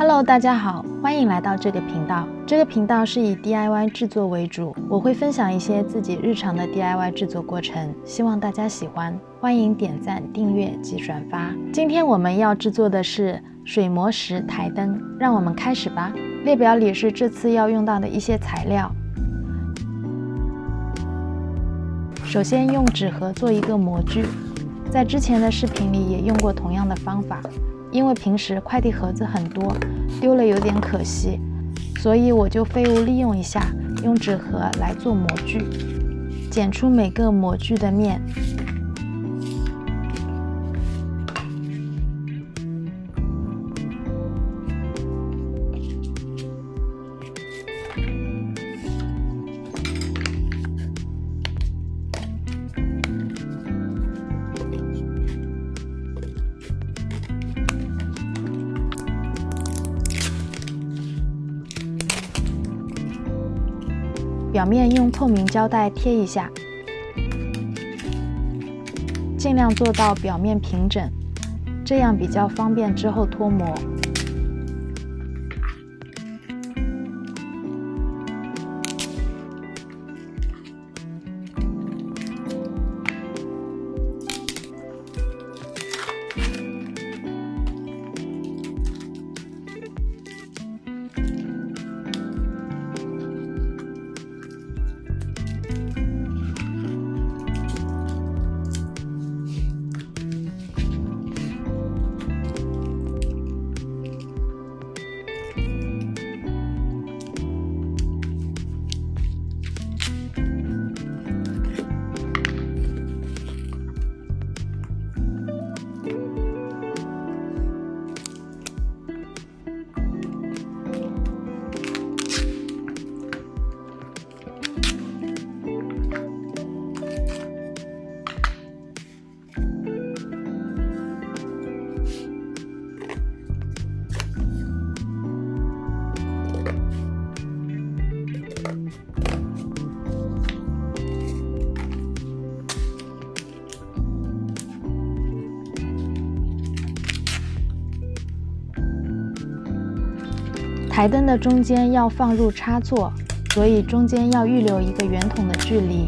Hello， 大家好，欢迎来到这个频道。这个频道是以 DIY 制作为主，我会分享一些自己日常的 DIY 制作过程，希望大家喜欢。欢迎点赞、订阅及转发。今天我们要制作的是水磨石台灯，让我们开始吧。列表里是这次要用到的一些材料。首先用纸盒做一个模具，在之前的视频里也用过同样的方法。因为平时快递盒子很多，丢了有点可惜，所以我就废物利用一下，用纸盒来做模具，剪出每个模具的面。表面用透明胶带贴一下，尽量做到表面平整，这样比较方便之后脱模。台灯的中间要放入插座，所以中间要预留一个圆筒的距离。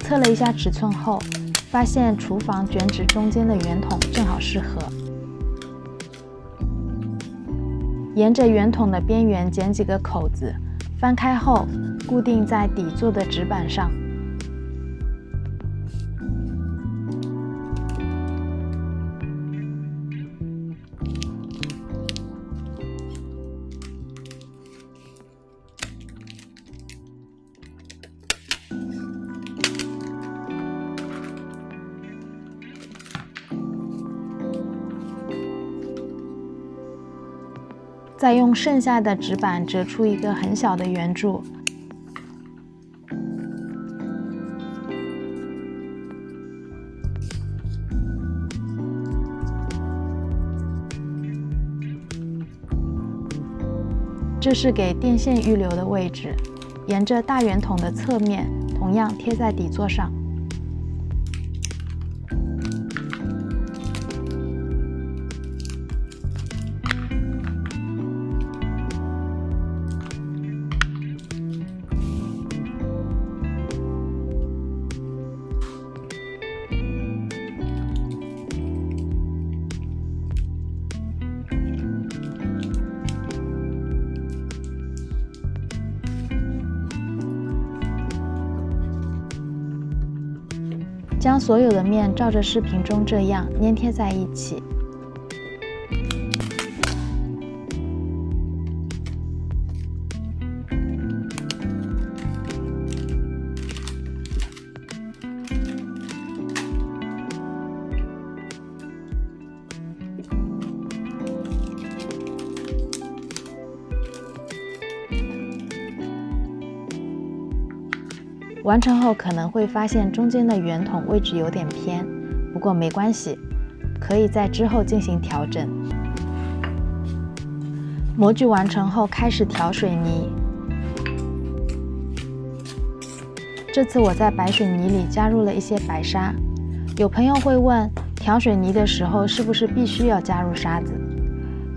测了一下尺寸后，发现厨房卷纸中间的圆筒正好适合。沿着圆筒的边缘剪几个口子，翻开后固定在底座的纸板上。再用剩下的纸板折出一个很小的圆柱，这是给电线预留的位置，沿着大圆筒的侧面同样贴在底座上。将所有的面照着视频中这样粘贴在一起。完成后可能会发现中间的圆筒位置有点偏，不过没关系，可以在之后进行调整。模具完成后开始调水泥。这次我在白水泥里加入了一些白沙。有朋友会问，调水泥的时候是不是必须要加入沙子？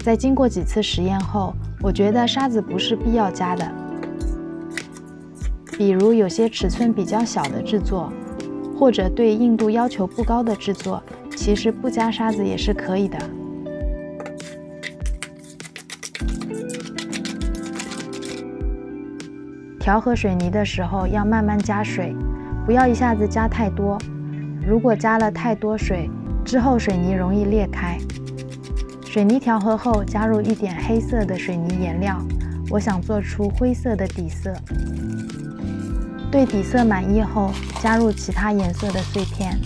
在经过几次实验后，我觉得沙子不是必要加的。比如有些尺寸比较小的制作，或者对硬度要求不高的制作，其实不加沙子也是可以的。调和水泥的时候要慢慢加水，不要一下子加太多。如果加了太多水，之后水泥容易裂开。水泥调和后，加入一点黑色的水泥颜料，我想做出灰色的底色。对底色满意后，加入其他颜色的碎片。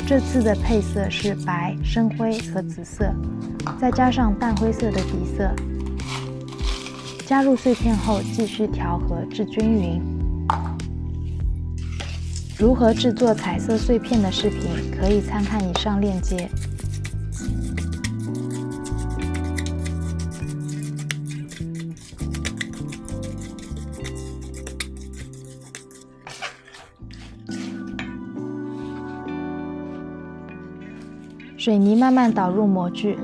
这次的配色是白、深灰和紫色，再加上淡灰色的底色。加入碎片后，继续调和至均匀。如何制作彩色碎片的视频，可以参看以上链接。水泥慢慢导入模具，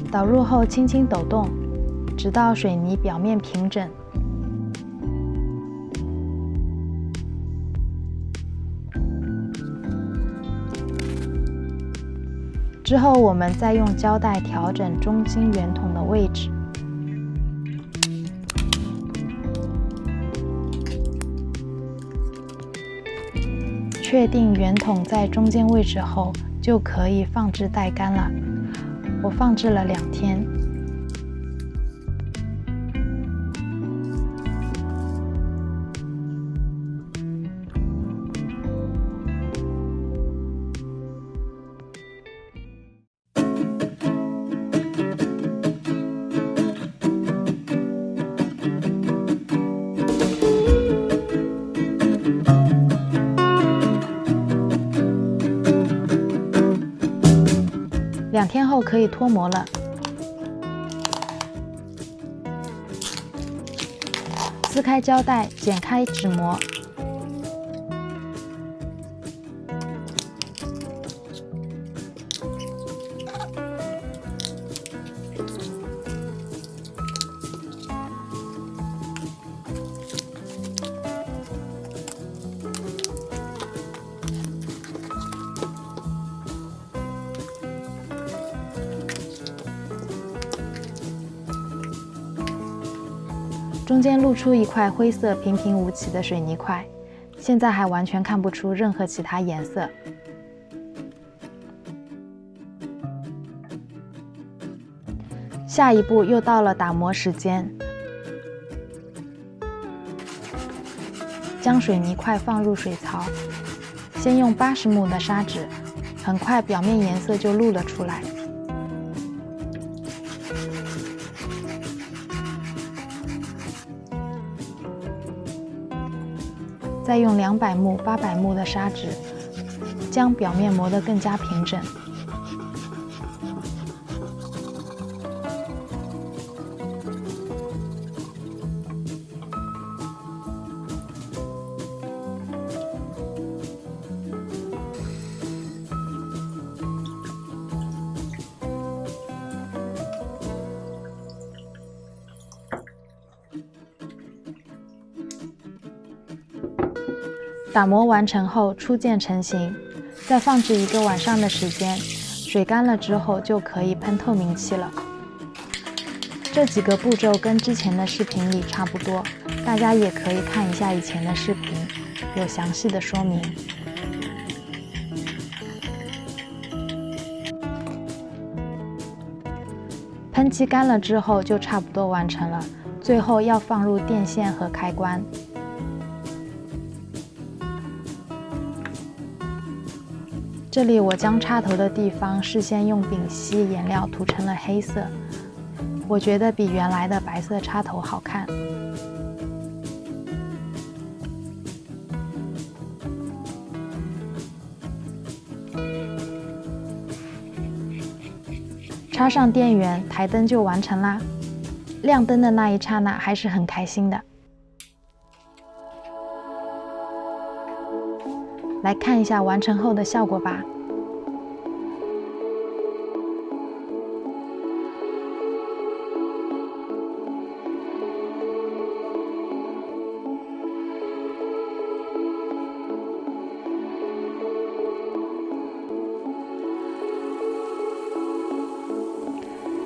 导入后轻轻抖动，直到水泥表面平整。之后我们再用胶带调整中心圆筒的位置。确定圆筒在中间位置后，就可以放置待干了。我放置了2天。2天后可以脱模了。撕开胶带，剪开纸膜。中间露出一块灰色平平无奇的水泥块，现在还完全看不出任何其他颜色。下一步又到了打磨时间，将水泥块放入水槽，先用80目的砂纸，很快表面颜色就露了出来。再用200目、800目的砂纸，将表面磨得更加平整。打磨完成后初见成型，再放置1个晚上的时间，水干了之后就可以喷透明漆了。这几个步骤跟之前的视频里差不多，大家也可以看一下以前的视频，有详细的说明。喷漆干了之后就差不多完成了，最后要放入电线和开关。这里我将插头的地方事先用丙烯颜料涂成了黑色，我觉得比原来的白色插头好看。插上电源，台灯就完成啦。亮灯的那一刹那还是很开心的。来看一下完成后的效果吧。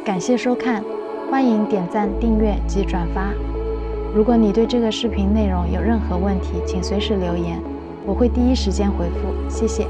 感谢收看，欢迎点赞、订阅及转发。如果你对这个视频内容有任何问题，请随时留言，我会第一时间回复。谢谢。